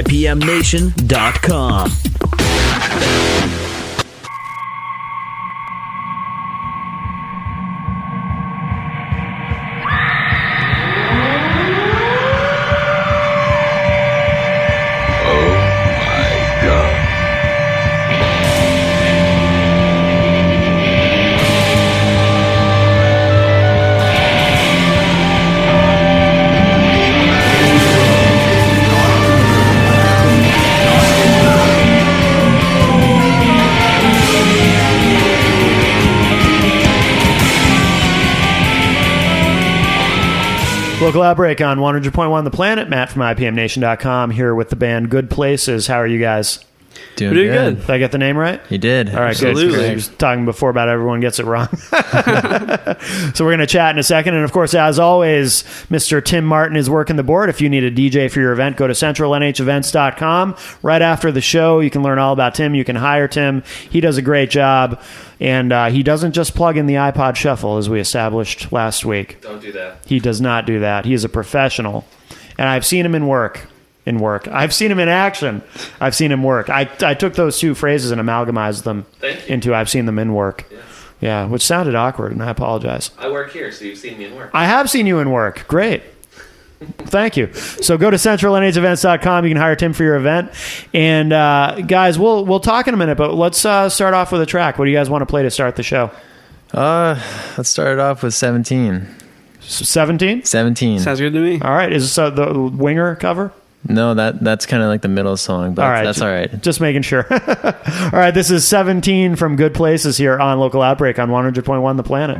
mypmnation.com. Local Outbreak on 100.1 The Planet. Matt from mypmnation.com here with the band Good Places. How are you guys? Doing good. Did I get the name right? You did. All right, Absolutely. good. I was talking before about everyone gets it wrong. So we're going to chat in a second. And, of course, as always, Mr. Tim Martin is working the board. If you need a DJ for your event, go to centralnhevents.com. Right after the show, you can learn all about Tim. You can hire Tim. He does a great job. And he doesn't just plug in the iPod Shuffle, as we established last week. Don't do that. He does not do that. He is a professional. And I've seen him in work. I've seen him in action. I've seen him work. I took those two phrases and amalgamized them into I've seen them in work. Yes. Yeah, which sounded awkward, and I apologize. I work here, so you've seen me in work. I have seen you in work. Great. Thank you. So go to centralnhevents.com. You can hire Tim for your event. And guys, we'll talk in a minute, but let's start off with a track. What do you guys want to play to start the show? Let's start it off with 17. 17? 17. Sounds good to me. All right. Is this the Winger cover? No, that's kind of like the middle song, but all right, that's all right. Just making sure. All right, this is 17 from Good Places here on Local Outbreak on 100.1 The Planet.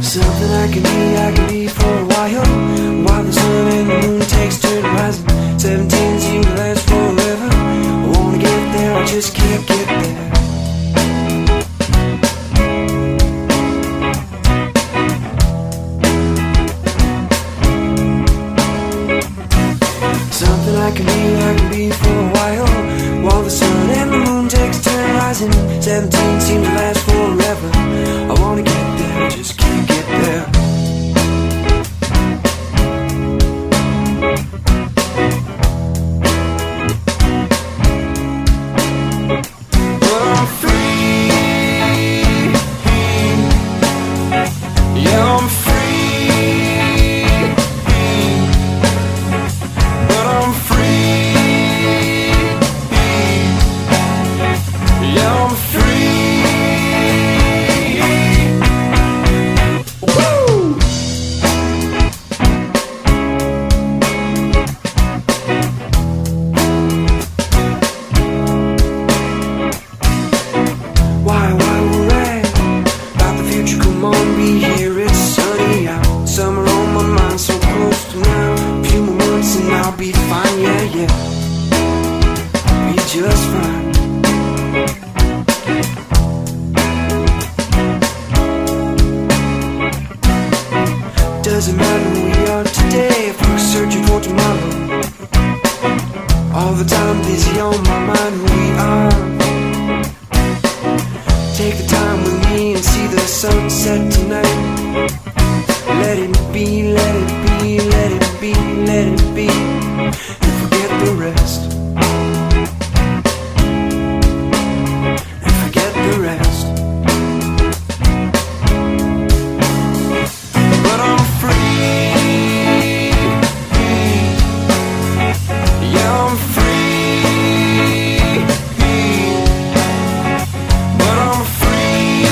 Something I can be for a while the sun and the moon takes turn rising. 17 seems to last forever. I wanna get there, I just can't get there. Something I can be for a while the sun and the moon takes turn rising. 17 seems to last forever. I wanna get there, I just can't get there. But I'm free. Yeah, I'm free. But I'm free. Yeah, I'm free. Why worry about the future? Come on, be here, it's sunny out. Summer on my mind, so close to now. A few more months and I'll be fine, yeah. Be just fine. Doesn't matter who we are today if we're searching for tomorrow. All the time busy on my mind who we are. Take the time with me and see the sunset tonight. Let it be, let it be, let it be, let it be. And forget the rest. And forget the rest. But I'm free. Yeah, I'm free. But I'm free.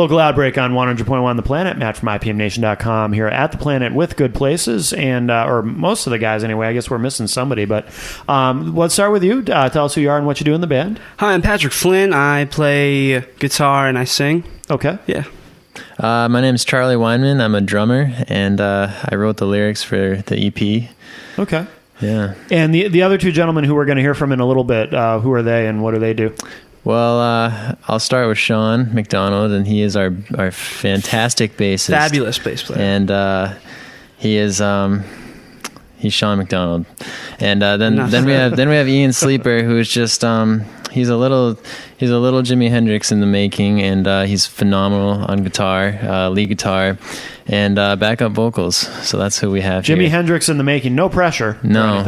Local Outbreak on 100.1 The Planet. Matt from IPMNation.com here at The Planet with Good Places, and or most of the guys anyway. I guess we're missing somebody, but let's start with you. Tell us who you are and what you do in the band. Hi, I'm Patrick Flynn. I play guitar and I sing. Okay. Yeah. My name is Charlie Weinman. I'm a drummer, and I wrote the lyrics for the EP. Okay. Yeah. And the other two gentlemen who we're going to hear from in a little bit, who are they and what do they do? Well, I'll start with Sean McDonald, and he is our fantastic bassist. Fabulous bass player. And he is he's Sean McDonald. And then we have Ian Sleeper, who is just he's a little Jimi Hendrix in the making, and he's phenomenal on guitar, lead guitar, and backup vocals. So that's who we have Jimi here. Hendrix in the making. No pressure. No.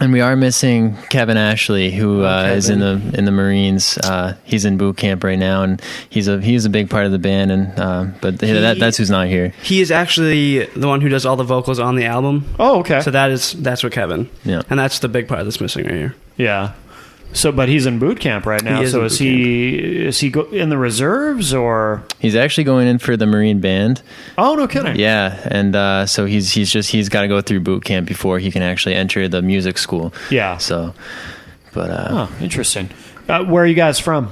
And we are missing Kevin Ashley, who is in the Marines. He's in boot camp right now, and he's a big part of the band. And that's who's not here. He is actually the one who does all the vocals on the album. Oh, okay. So that's what Kevin. Yeah. And that's the big part that's missing right here. Yeah. So, but he's in boot camp right now. So is he in the reserves or? He's actually going in for the Marine band. Oh, no kidding. Yeah, and so he's got to go through boot camp before he can actually enter the music school. Yeah. So, but interesting. Where are you guys from?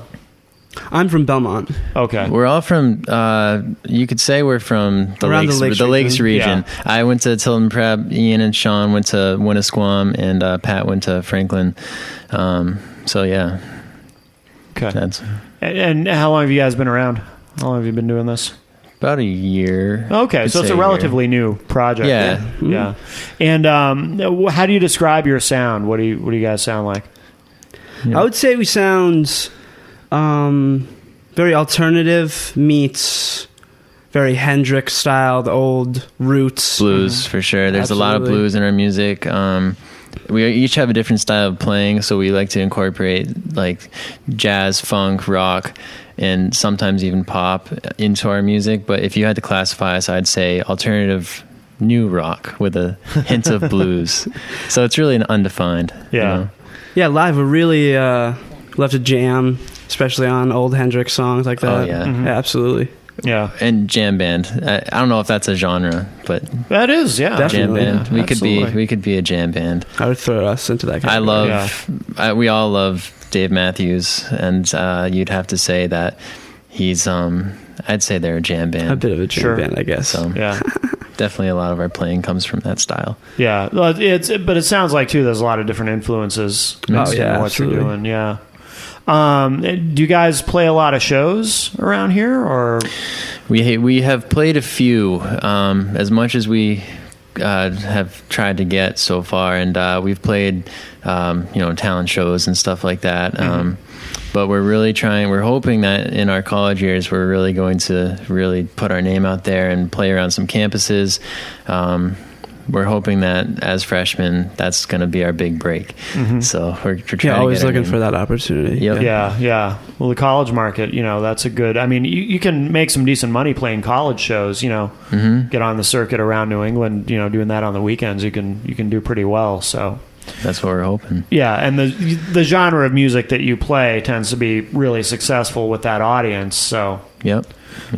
I'm from Belmont. Okay. We're all from. You could say we're from the Lakes region. Yeah. I went to Tilton Prep. Ian and Sean went to Winnisquam, and Pat went to Franklin. So yeah. Okay. And how long have you guys been around? How long have you been doing this? About a year. Okay, so it's a relatively new project. Yeah. Mm-hmm. Yeah. And how do you describe your sound? What do you guys sound like? Yeah. I would say we sound very alternative meets very Hendrix style, the old roots. Blues, for sure. There's Absolutely. A lot of blues in our music. We each have a different style of playing, so we like to incorporate like jazz, funk, rock, and sometimes even pop into our music. But if you had to classify us, I'd say alternative new rock with a hint of blues. So it's really an undefined. Yeah. You know? Yeah, live we really love to jam, especially on old Hendrix songs like that. Oh, yeah. Mm-hmm. Yeah, absolutely. Yeah. And jam band. I don't know if that's a genre, but that is, yeah. Definitely, jam band. Yeah, we could be a jam band. I would throw us into that category. We all love Dave Matthews, and you'd have to say that he's I'd say they're a jam band. A bit of a jam band, I guess. So yeah. Definitely a lot of our playing comes from that style. Yeah. Well, but it sounds like too there's a lot of different influences in what absolutely. You're doing. Yeah. Do you guys play a lot of shows around here, or we have played a few, as much as we have tried to get so far, and we've played talent shows and stuff like that. But we're really trying. We're hoping that in our college years, we're really going to really put our name out there and play around some campuses. We're hoping that as freshmen, that's going to be our big break. Mm-hmm. So we're trying. Always looking for that opportunity. Yep. Yeah. Well, the college market, that's a good. I mean, you can make some decent money playing college shows. Mm-hmm. Get on the circuit around New England. Doing that on the weekends, you can do pretty well. So that's what we're hoping. Yeah, and the genre of music that you play tends to be really successful with that audience. So Yep.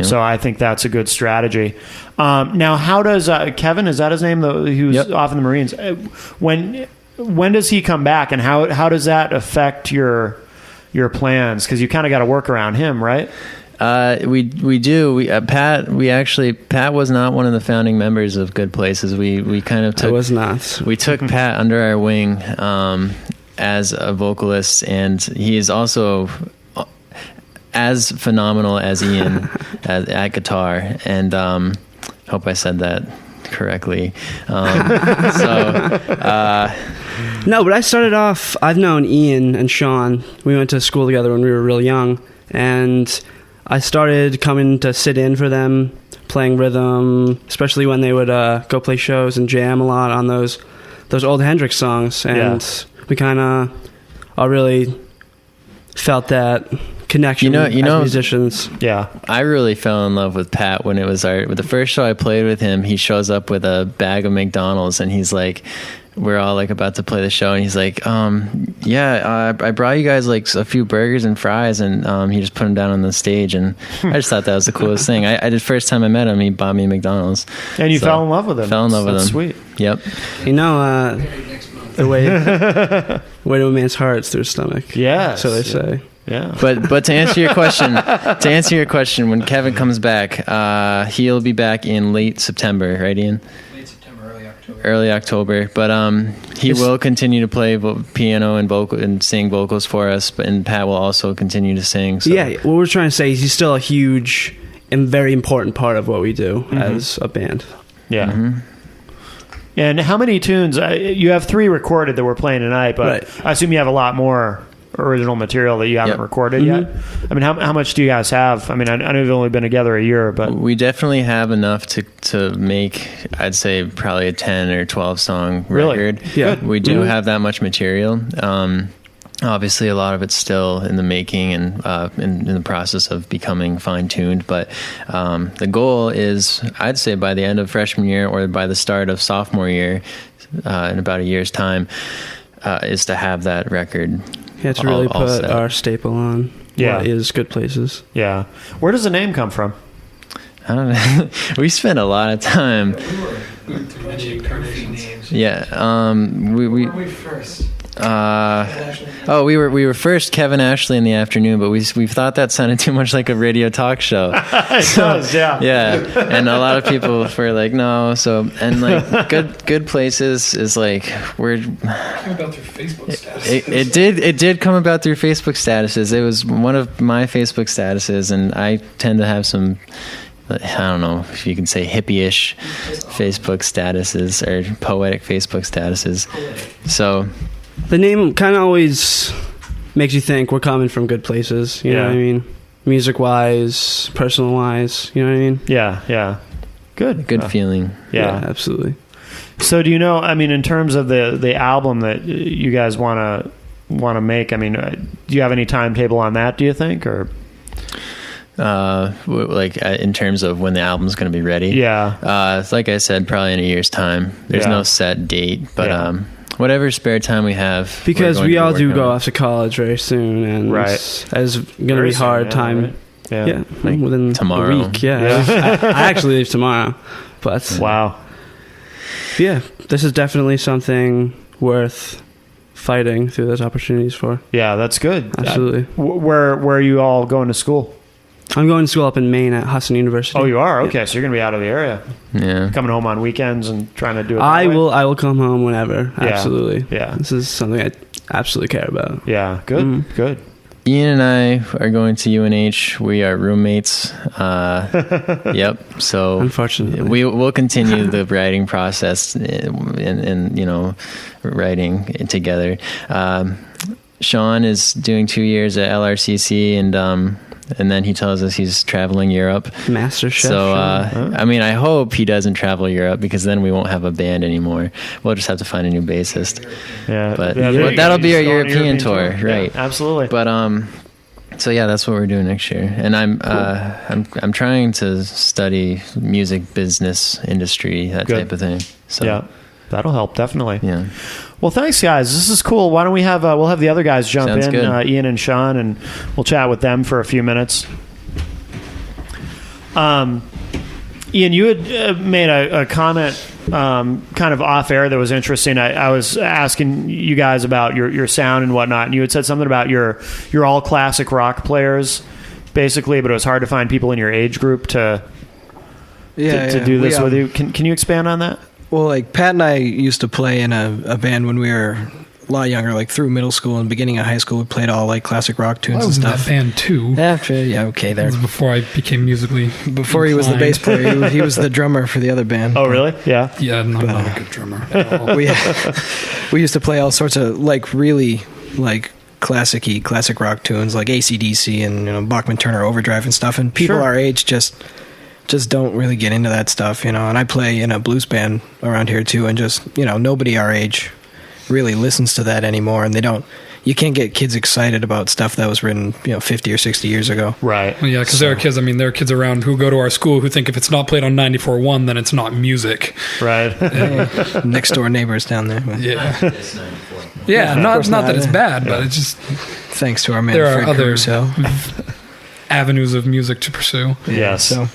So I think that's a good strategy. Now, how does Kevin? Is that his name? Who's off in the Marines? When does he come back, and how does that affect your plans? Because you kind of got to work around him, right? We do. Pat was not one of the founding members of Good Places. We kind of took. I was not. We took Pat under our wing as a vocalist, and he is also as phenomenal as Ian at guitar. And hope I said that correctly. No, but I started off. I've known Ian and Sean. We went to school together when we were real young, and I started coming to sit in for them, playing rhythm, especially when they would go play shows and jam a lot on those old Hendrix songs. And we kind of all really felt that connection as musicians. Yeah. I really fell in love with Pat when it was the first show I played with him. He shows up with a bag of McDonald's and he's like, we're all like about to play the show, and he's like, I brought you guys like a few burgers and fries, and he just put them down on the stage, and I just thought that was the coolest thing. I did first time I met him, he bought me McDonald's, and you fell in love with him. Fell in love with him. Sweet. Yep. You know, the way to a man's heart is through his stomach. Yeah. So they say. Yeah. But to answer your question, when Kevin comes back, he'll be back in late September, right, Ian? Early October, but he will continue to play piano and vocal and sing vocals for us, and Pat will also continue to sing. So. Yeah, what we're trying to say is he's still a huge and very important part of what we do as a band. Yeah. Mm-hmm. And how many tunes? You have 3 recorded that we're playing tonight, but I assume you have a lot more original material that you haven't recorded yet. I mean, how much do you guys have? I mean, I know you've only been together a year, but we definitely have enough to make, I'd say, probably a 10 or 12 song record. Yeah, we do have that much material. Obviously, a lot of it's still in the making and in the process of becoming fine-tuned. But the goal is, I'd say, by the end of freshman year or by the start of sophomore year, in about a year's time, is to have that record. Yeah, to really put our staple on what is Good Places. Yeah. Where does the name come from? I don't know. We spent a lot of time. Yeah. We first. We were first Kevin Ashley in the afternoon, but we thought that sounded too much like a radio talk show. It does, yeah. Yeah, and a lot of people were like, no. So and like good places is like we're. It came about through Facebook statuses. It did come about through Facebook statuses. It was one of my Facebook statuses, and I tend to have some. I don't know if you can say hippie-ish Facebook statuses or poetic Facebook statuses. So. The name kind of always makes you think we're coming from good places. You know what I mean? Music-wise, personal-wise. You know what I mean? Yeah. Good feeling. Yeah, absolutely. So do you know, I mean, in terms of the album that you guys want to make, I mean, do you have any timetable on that, do you think? Or in terms of when the album's going to be ready? Yeah. Like I said, probably in a year's time. There's no set date, but... whatever spare time we have, because we all do go off to college very soon, and it's going to be hard time. Right? Yeah, like within tomorrow. A week. Yeah, I actually leave tomorrow. But wow, yeah, this is definitely something worth fighting through those opportunities for. Yeah, that's good. Absolutely. Where are you all going to school? I'm going to school up in Maine at Husson University. Oh, you are? Okay, so you're going to be out of the area. Yeah. Coming home on weekends and trying to do it that I way? will come home whenever. Absolutely. Yeah. This is something I absolutely care about. Yeah, good. Good. Ian and I are going to UNH. We are roommates. Yep. So unfortunately, we'll continue the writing process and writing together. Sean is doing 2 years at LRCC, and then he tells us he's traveling Europe. Master Chef. So, I mean, I hope he doesn't travel Europe, because then we won't have a band anymore. We'll just have to find a new bassist. Yeah, but that'll be our European tour, right? Yeah, absolutely. But so yeah, that's what we're doing next year. And I'm trying to study music business industry, that type of thing. So yeah, that'll help definitely. Yeah. Well, thanks, guys. This is cool. Why don't we have we'll have the other guys jump Sounds in, good. Ian and Sean, and we'll chat with them for a few minutes. Ian, you had made a comment kind of off air that was interesting. I was asking you guys about your sound and whatnot, and you had said something about you're all classic rock players, basically, but it was hard to find people in your age group to do this with you. Can you expand on that? Well, like Pat and I used to play in a band when we were a lot younger, like through middle school and beginning of high school. We played all like classic rock tunes and stuff. I was in that band too. Okay, there. That was before I became musically Before he was the bass player, he was the drummer for the other band. Oh, really? Yeah. Yeah, I'm not a good drummer at all. We used to play all sorts of like really like classic rock tunes like AC/DC and Bachman Turner Overdrive and stuff. And people our age just don't really get into that stuff, And I play in a blues band around here too, and just nobody our age really listens to that anymore, and they don't you can't get kids excited about stuff that was written 50 or 60 years ago. Right. Well, yeah, because there are kids. I mean, there are kids around who go to our school who think if it's not played on 94.1, then it's not music. Right. Next door neighbors down there. Yeah. Yeah, not that it's bad, but it's just thanks to our man there are Fred other Caruso. avenues of music to pursue. Yes. So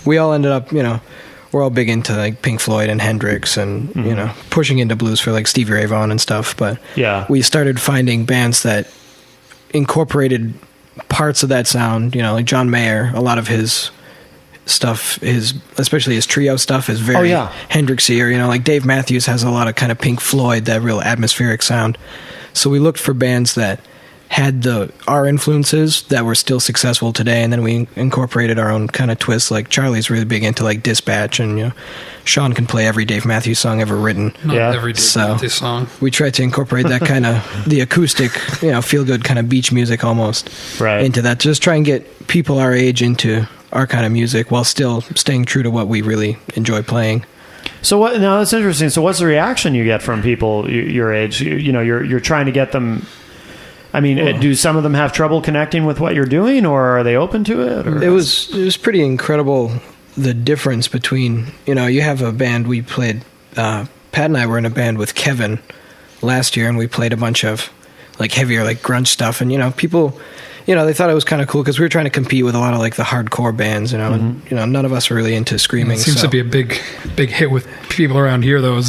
we all ended up, we're all big into like Pink Floyd and Hendrix and pushing into blues for like Stevie Ray Vaughan and stuff. But we started finding bands that incorporated parts of that sound. Like John Mayer, a lot of his stuff, especially his trio stuff, is very Hendrixy. Or like Dave Matthews has a lot of kind of Pink Floyd, that real atmospheric sound. So we looked for bands that had our influences that were still successful today, and then we incorporated our own kind of twist. Like Charlie's really big into like Dispatch, and Sean can play every Dave Matthews song ever written. Not every Dave Matthews song. We tried to incorporate that kind of the acoustic, feel good kind of beach music almost into that. Just try and get people our age into our kind of music while still staying true to what we really enjoy playing. So what? Now that's interesting. So what's the reaction you get from people your age? You're trying to get them. I mean, do some of them have trouble connecting with what you're doing, or are they open to it? Or? It was pretty incredible, the difference between, you have a band we played, Pat and I were in a band with Kevin last year, and we played a bunch of like heavier, like grunge stuff, and people, they thought it was kind of cool because we were trying to compete with a lot of like the hardcore bands, and none of us were really into screaming. It seems to be a big hit with people around here, though.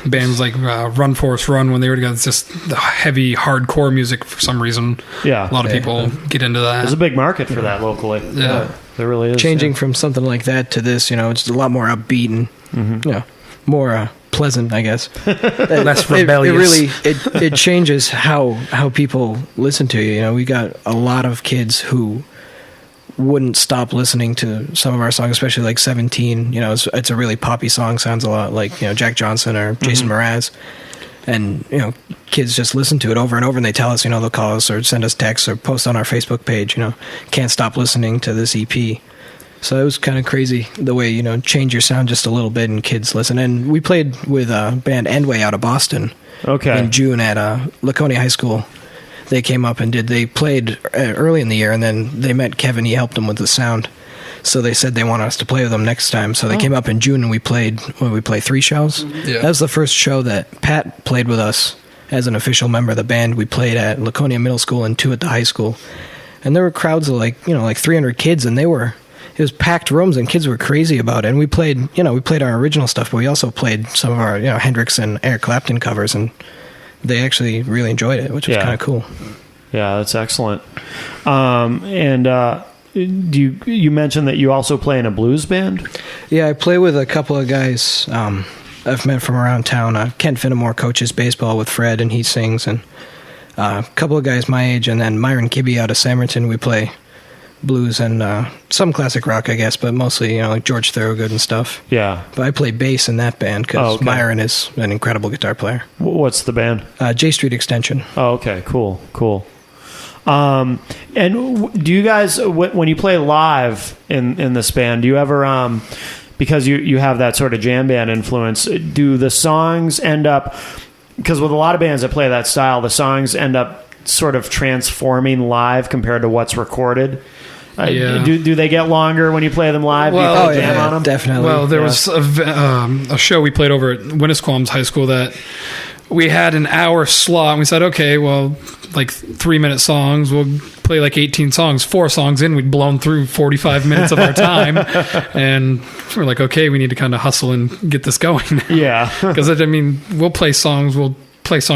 Bands like Run Forest Run, when they were together, it's just the heavy hardcore music for some reason. Yeah, a lot of people get into that. There's a big market for that locally. Yeah, there really is. Changing from something like that to this, it's a lot more upbeat and more pleasant, I guess. Less rebellious. It changes how people listen to you. We got a lot of kids who wouldn't stop listening to some of our songs, especially like 17. It's a really poppy song, sounds a lot like Jack Johnson or Jason Mraz, and kids just listen to it over and over, and they tell us, they'll call us or send us texts or post on our Facebook page, can't stop listening to this EP. So it was kind of crazy the way, change your sound just a little bit and kids listen. And we played with a band Endway out of Boston in June at Laconia High School. They came up and they played early in the year, and then they met Kevin. He helped them with the sound. So they said they want us to play with them next time. So they came up in June, and we played 3 shows. Yeah. That was the first show that Pat played with us as an official member of the band. We played at Laconia Middle School and 2 at the high school. And there were crowds of like 300 kids, and it was packed rooms, and kids were crazy about it. And we played our original stuff, but we also played some of our, Hendrix and Eric Clapton covers, and they actually really enjoyed it, which was kind of cool. Yeah, that's excellent. You mentioned that you also play in a blues band? Yeah, I play with a couple of guys I've met from around town. Kent Finnemore coaches baseball with Fred, and he sings, and a couple of guys my age, and then Myron Kibbe out of Samerton. We play blues and some classic rock, I guess, but mostly like George Thorogood and stuff. Yeah. But I play bass in that band because Myron is an incredible guitar player. What's the band? J Street Extension. Oh, okay, cool. And do you guys, when you play live in this band, do you ever, because you have that sort of jam band influence, do the songs end up, because with a lot of bands that play that style, the songs end up sort of transforming live compared to what's recorded? Do they get longer when you play them live? Well, do you jam on them? Definitely. Well, there was a show we played over at Winnisquam's High School that we had an hour slot, and we said, okay, well, like 3-minute songs, we'll play like 18 songs. 4 songs in, we'd blown through 45 minutes of our time, and we're like, okay, we need to kind of hustle and get this going. Yeah. Because, we'll play songs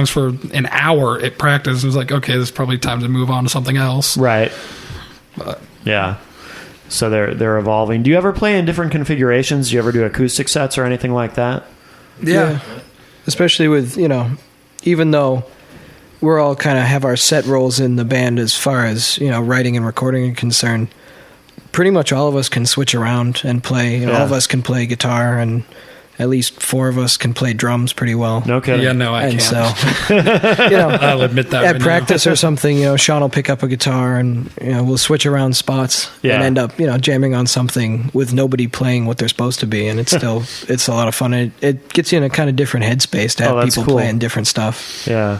for an hour at practice. It was like, okay, this is probably time to move on to something else. Right. But yeah. So they're evolving. Do you ever play in different configurations? Do you ever do acoustic sets or anything like that? Yeah. Especially with, even though we're all kind of have our set roles in the band as far as, writing and recording are concerned, pretty much all of us can switch around and play. All of us can play guitar, and at least 4 of us can play drums pretty well. No kidding. Yeah, no, I can't. So, I'll admit that. At practice or something, Sean will pick up a guitar, and we'll switch around spots and end up, jamming on something with nobody playing what they're supposed to be, and it's a lot of fun. It gets you in a kind of different headspace to have people cool. playing different stuff. Yeah.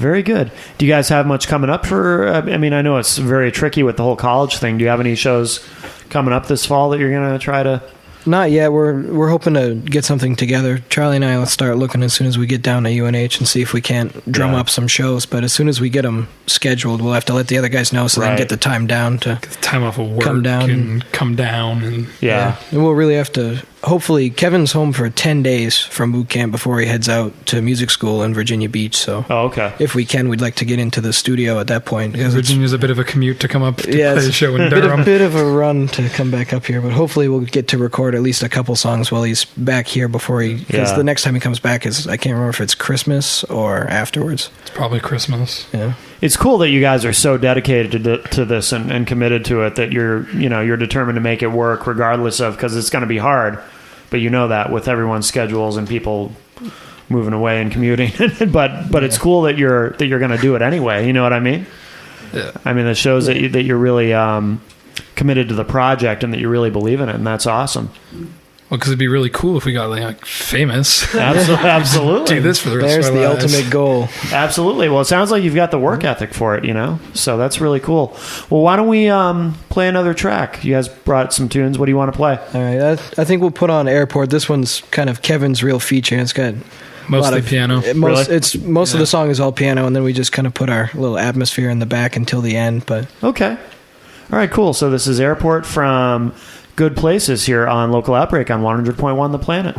Very good. Do you guys have much coming up for? I mean, I know it's very tricky with the whole college thing. Do you have any shows coming up this fall that you're going to try to? Not yet. We're hoping to get something together. Charlie and I will start looking as soon as we get down to UNH and see if we can't drum up some shows. But as soon as we get them scheduled, we'll have to let the other guys know so they can get the time down to Get the time off of work. come down. And come down. And Yeah. And we'll really have to. Hopefully, Kevin's home for 10 days from boot camp before he heads out to music school in Virginia Beach. So, Oh, okay. if we can, we'd like to get into the studio at that point. Because Virginia's a bit of a commute to come up to Yeah, play a it's show in a Durham. bit of a run to come back up here, but hopefully we'll get to record at least a couple songs while he's back here before he. Because Yeah. the next time he comes back is, I can't remember if it's Christmas or afterwards. It's probably Christmas. Yeah. It's cool that you guys are so dedicated to this and committed to it that you're determined to make it work regardless of, because it's going to be hard, but you know that with everyone's schedules and people moving away and commuting. but it's cool that you're going to do it anyway. You know what I mean? Yeah. I mean, it shows that you're really committed to the project and that you really believe in it, and that's awesome. Well, because it'd be really cool if we got like famous. Absolutely. Do this for the rest There's of our the lives. ultimate goal. Absolutely. Well, it sounds like you've got the work ethic for it, so that's really cool. Well, why don't we play another track? You guys brought some tunes. What do you want to play? All right, I think we'll put on Airport. This one's kind of Kevin's real feature. It's got Mostly piano. Really? Most of the song is all piano, and then we just kind of put our little atmosphere in the back until the end. But Okay. All right, cool. So this is Airport from Good Places here on Local Outbreak on 100.1 The Planet.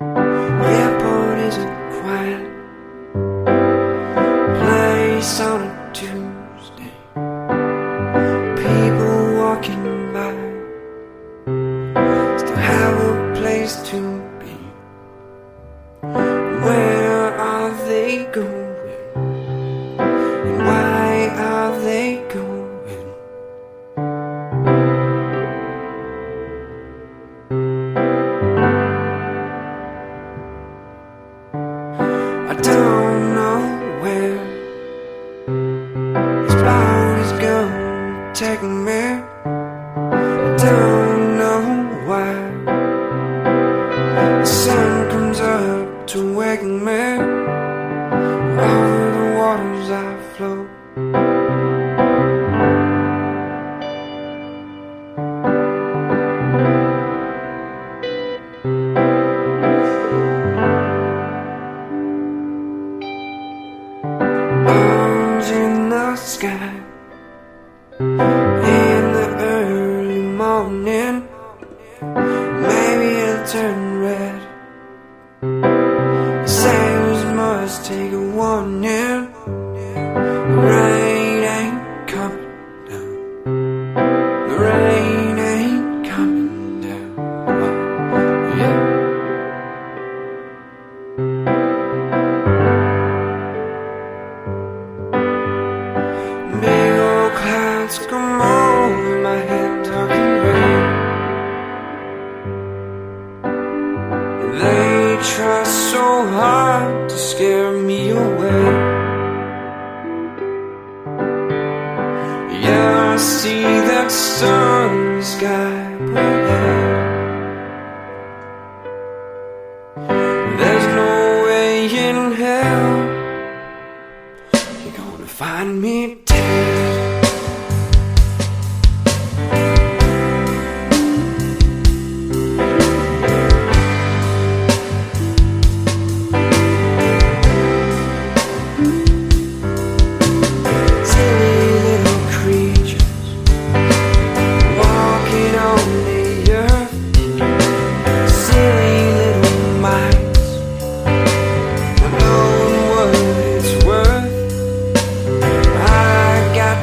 Airport is a quiet place on a Tuesday. People walking by still have a place to be. Where are they going? And why are they going? I don't know where this blood is gonna take me. I don't know why the sun comes up to wake me. Over the waters I float. Arms in the sky in the early morning. Maybe it'll turn red. Sailors must take a warning. The rain ain't coming down. The rain ain't coming down. Oh, yeah. Big old clouds come over my head, talking rain. They try so hard to scare me away. Yeah, I see that sunny sky ahead. There's no way in hell you're gonna find me dead. Silly little creatures walking on the earth. Silly little minds not knowing what it's worth. I got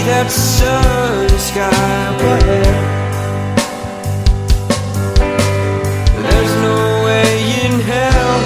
that sunny sky up ahead. There's no way in hell.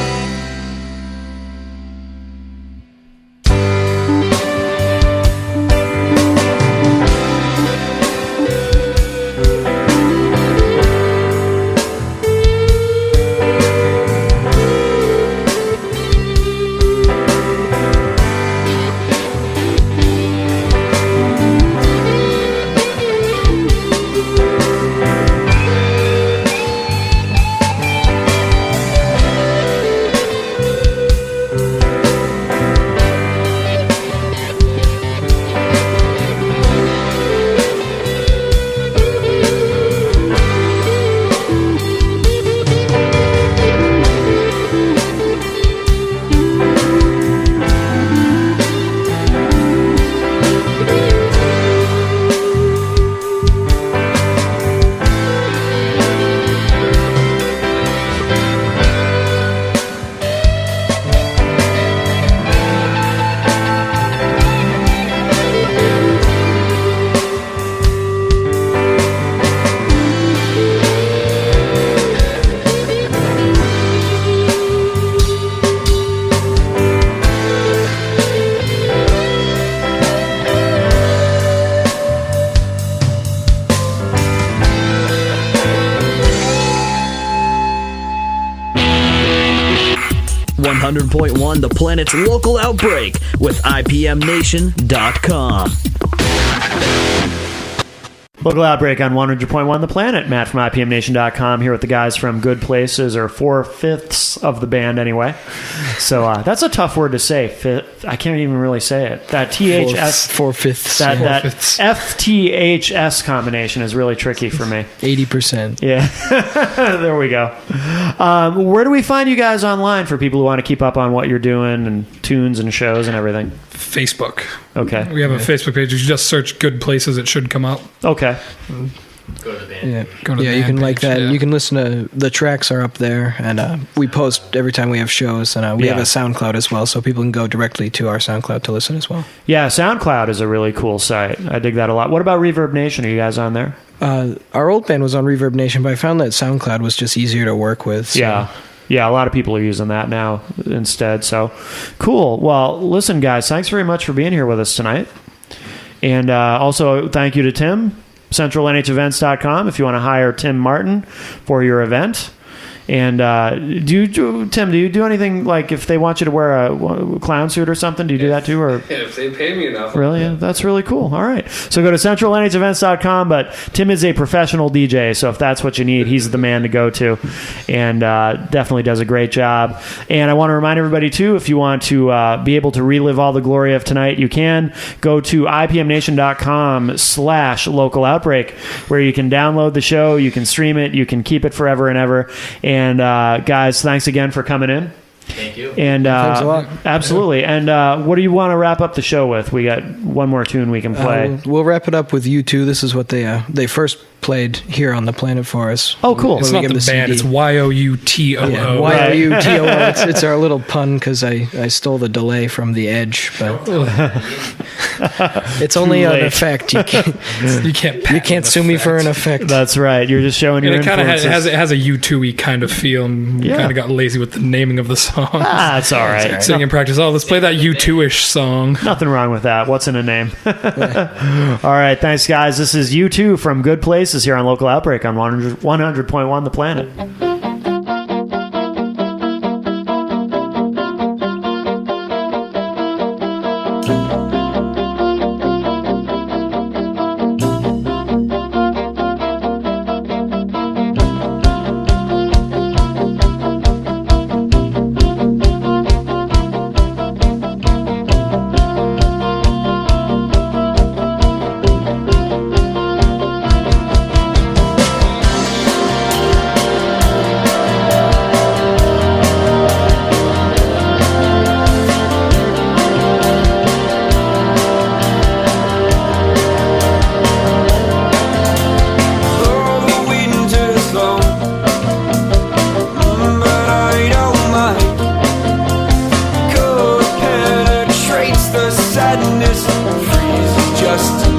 The planet's local outbreak with IPMNation.com. Local Outbreak on 100.1 The Planet. Matt from IPMNation.com here with the guys from Good Places, or 4/5 of the band anyway. So that's a tough word to say. I can't even really say it. That THS... 4/5. That FTHS combination is really tricky for me. 80%. Yeah. There we go. Where do we find you guys online for people who want to keep up on what you're doing and tunes and shows and everything? Facebook. Okay. We have a Facebook page. If you just search Good Places, it should come up. Okay. Go to the band. Yeah, Go to the you band can like page, that. yeah. You can listen to the tracks are up there, and we post every time we have shows, and we have a SoundCloud as well, so people can go directly to our SoundCloud to listen as well. Yeah, SoundCloud is a really cool site. I dig that a lot. What about Reverb Nation? Are you guys on there? Our old band was on Reverb Nation, but I found that SoundCloud was just easier to work with. So. Yeah. Yeah, a lot of people are using that now instead. So, cool. Well, listen, guys, thanks very much for being here with us tonight. And also, thank you to Tim, CentralNHEvents.com, if you want to hire Tim Martin for your event. And Tim, do you do anything, like if they want you to wear a clown suit or something, do you do that too? Or if they pay me enough. really? Yeah, that's really cool. All right. So go to CentralNHEvents.com, but Tim is a professional DJ, so if that's what you need, he's the man to go to, and definitely does a great job. And I want to remind everybody too, if you want to be able to relive all the glory of tonight, you can go to IPMNation.com/local outbreak, where you can download the show, you can stream it, you can keep it forever and ever. And guys, thanks again for coming in. Thank you. And Thanks a lot. Absolutely. And what do you want to wrap up the show with? We got one more tune we can play. We'll wrap it up with U2. This is what they first played here on the planet for us. Oh, cool. It's When not we the gave band. the It's CD. YOUTOO. Yeah, YOUTOO. It's our little pun because I stole the delay from The Edge, but it's only an late. effect. You can't You can't sue me for an effect. That's right. You're just showing your And it kind of influences. has a U2-y kind of feel, and Yeah. kind of got lazy with the naming of the song. Ah, it's all right. Sitting in practice, let's play that U2-ish song. Nothing wrong with that. What's in a name? All right. Thanks, guys. This is U2 from Good Places here on Local Outbreak on 100.1 The Planet. Sadness freezes just in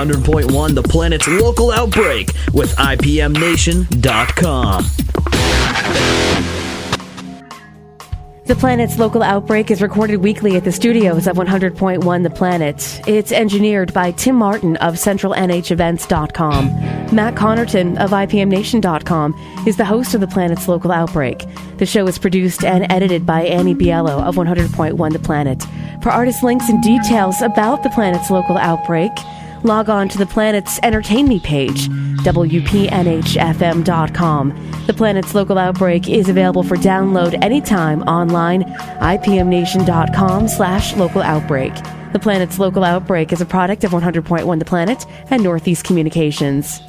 100.1 The Planet's Local Outbreak with IPMNation.com. The Planet's Local Outbreak is recorded weekly at the studios of 100.1 The Planet. It's engineered by Tim Martin of CentralNHEvents.com. Matt Connerton of IPMNation.com is the host of The Planet's Local Outbreak. The show is produced and edited by Annie Biello of 100.1 The Planet. For artist links and details about The Planet's Local Outbreak, log on to The Planet's Entertain Me page, WPNHFM.com. The Planet's Local Outbreak is available for download anytime online, IPMNation.com/local outbreak. The Planet's Local Outbreak is a product of 100.1 The Planet and Northeast Communications.